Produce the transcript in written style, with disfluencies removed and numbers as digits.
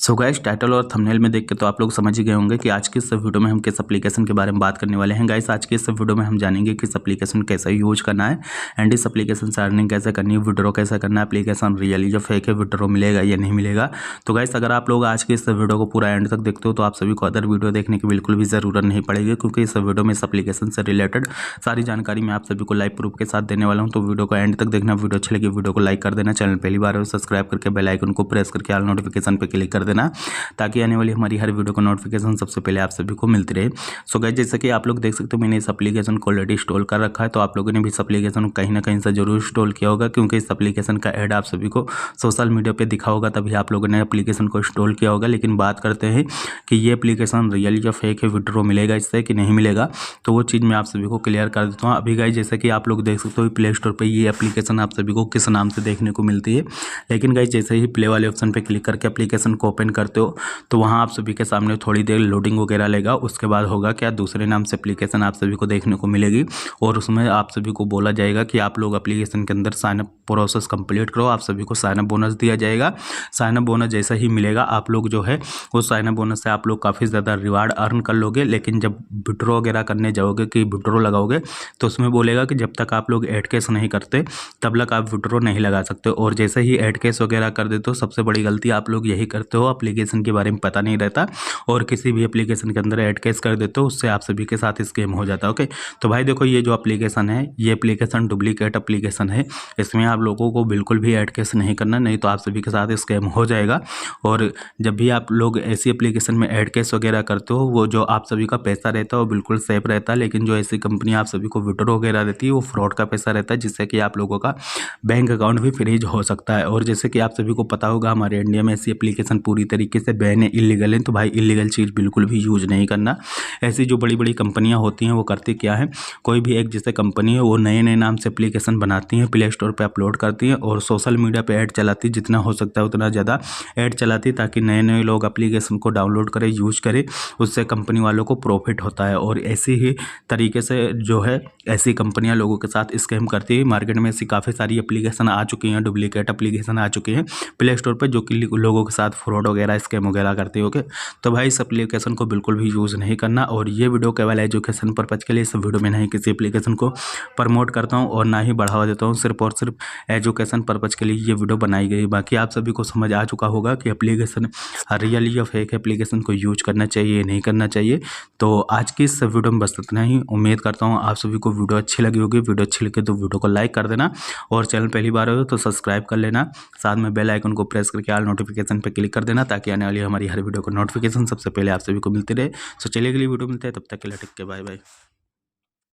So guys, title और thumbnail में देख के तो आप लोग समझ ही गए होंगे कि आज की इस वीडियो में हम किस एप्लीकेशन के बारे में बात करने वाले हैं। गाइस, आज की इस वीडियो में हम जानेंगे कि इस एप्लीकेशन कैसे यूज करना है एंड इस एप्लीकेशन से अर्निंग कैसे करनी है, विड्रॉ कैसे करना है, एप्लीकेशन रियली जो फेक है, विड्रॉ मिलेगा या नहीं मिलेगा। तो गाइस, अगर आप लोग आज की इस वीडियो को पूरा एंड तक देखते हो तो आप सभी को अदर वीडियो देखने की बिल्कुल भी ज़रूरत नहीं पड़ेगी, क्योंकि इस वीडियो में इस एप्लीकेशन से रिलेटेड सारी जानकारी मैं आप सभी को लाइव प्रूफ के साथ देने वाला हूँ। तो वीडियो को एंड तक देखना। वीडियो अच्छी लगी वीडियो को लाइक कर देना, चैनल पहली बार हो सब्सक्राइब करके बेल आइकन को प्रेस करके ऑल नोटिफिकेशन पे क्लिक कर देना, ताकि आने वाली हमारी हर वीडियो का नोटिफिकेशन सबसे पहले आप सभी को मिलती रहे। सो गाइस, जैसे कि आप लोग देख सकते हो मैंने इस एप्लीकेशन को ऑलरेडी इंस्टॉल कर रखा है। तो आप लोगों ने भी इस एप्लीकेशन को कहीं ना कहीं से जरूर इंस्टॉल किया होगा, क्योंकि इस एप्लीकेशन का ऐड आप सभी को सोशल मीडिया पे दिखा होगा, तभी आप लोगों ने एप्लीकेशन को इंस्टॉल किया होगा। लेकिन बात करते हैं कि ये एप्लीकेशन रियली या फेक है, विड्रॉ मिलेगा इससे कि नहीं मिलेगा, तो वो चीज़ मैं आप सभी को क्लियर कर देता हूँ। अभी गाइस, जैसे कि आप लोग देख सकते हो प्ले स्टोर पर ये एप्लीकेशन आप सभी को किस नाम से देखने को मिलती है। लेकिन गाइस, जैसे ही प्ले वाले ऑप्शन पर क्लिक करके एप्लीकेशन को ओपन करते हो तो वहाँ आप सभी के सामने थोड़ी देर लोडिंग वगैरह लेगा। उसके बाद होगा क्या, दूसरे नाम से एप्लीकेशन आप सभी को देखने को मिलेगी और उसमें आप सभी को बोला जाएगा कि आप लोग एप्लीकेशन के अंदर साइन अप प्रोसेस कंप्लीट करो, आप सभी को साइन अप बोनस दिया जाएगा। साइन अप बोनस जैसा ही मिलेगा आप लोग जो है वो साइन अप बोनस से आप लोग काफ़ी ज़्यादा रिवार्ड अर्न कर लोगे। लेकिन जब विड्रॉ वगैरह करने जाओगे कि विड्रॉ लगाओगे तो उसमें बोलेगा कि जब तक आप लोग ऐड कैश नहीं करते तब तक आप विड्रॉ नहीं लगा सकते। और जैसे ही ऐड कैश वगैरह कर देते हो, सबसे बड़ी गलती आप लोग यही करते हो, एप्लीकेशन के बारे में पता नहीं रहता और किसी भी एप्लीकेशन के अंदर ऐड कैश कर देते हो, उससे आप सभी के साथ स्कैम हो जाता है। ओके, तो भाई देखो, ये जो एप्लीकेशन है ये एप्लीकेशन डुप्लीकेट एप्लीकेशन है। इसमें आप लोगों को बिल्कुल भी ऐड कैश नहीं करना, नहीं तो आप सभी के साथ स्कैम हो जाएगा। और जब भी आप लोग ऐसी एप्लीकेशन में ऐड कैश वगैरह करते हो, वो जो आप सभी का पैसा रहता है वो बिल्कुल सेफ रहता है। लेकिन जो ऐसी कंपनी आप सभी को विड्रॉ वगैरह देती है वो फ्रॉड का पैसा रहता है, जिससे कि आप लोगों का बैंक अकाउंट भी फ्रीज हो सकता है। और जैसे कि आप सभी को पता होगा हमारे इंडिया में ऐसी एप्लीकेशन पूरी तरीके से बैन है, इलीगल है। तो भाई इलीगल चीज़ बिल्कुल भी यूज नहीं करना। ऐसी जो बड़ी बड़ी कंपनियां होती हैं वो करती क्या है, कोई भी एक जैसे कंपनी है वो नए नए नाम से एप्लीकेशन बनाती हैं, प्ले स्टोर पे अपलोड करती हैं और सोशल मीडिया पे ऐड चलाती है, जितना हो सकता है उतना ज़्यादा ऐड चलाती है, ताकि नए नए लोग एप्लीकेशन को डाउनलोड करें, यूज करें। उससे कंपनी वालों को प्रॉफिट होता है। और ऐसी ही तरीके से जो है ऐसी कंपनियां लोगों के साथ स्कैम करती है। मार्केट में ऐसी काफ़ी सारी एप्लीकेशन आ चुकी हैं, डुप्लीकेट एप्लीकेशन आ चुकी हैं प्ले स्टोर पर, जो कि लोगों के साथ फ्रॉड वगैरह स्कैम वगैरह करती है। ओके, तो भाई इस एप्लीकेशन को बिल्कुल भी यूज़ नहीं करना। और ये वीडियो केवल एजुकेशन पर्पज़ के लिए, इस वीडियो में नहीं किसी एप्लीकेशन को प्रमोट करता हूँ और ना ही बढ़ावा देता हूँ, सिर्फ और सिर्फ एजुकेशन पर्पज़ के लिए ये वीडियो बनाई गई। बाकी आप सभी को समझ आ चुका होगा कि एप्लीकेशन रियली या फेक एप्लीकेशन को यूज करना चाहिए नहीं करना चाहिए। तो आज की इस वीडियो में बस इतना ही। उम्मीद करता हूँ आप सभी को वीडियो अच्छी लगी होगी। वीडियो अच्छी लगे तो वीडियो को लाइक कर देना और चैनल पहली बार हो तो सब्सक्राइब कर लेना, साथ में बेल आइकन को प्रेस करके ऑल नोटिफिकेशन पर क्लिक कर देना, ताकि आने वाली हमारी हर वीडियो को नोटिफिकेशन सबसे पहले आप सभी को मिलती रहे। सो चलिए अगली वीडियो मिलते हैं, तब तक के लिए टेक केयर, बाय बाय।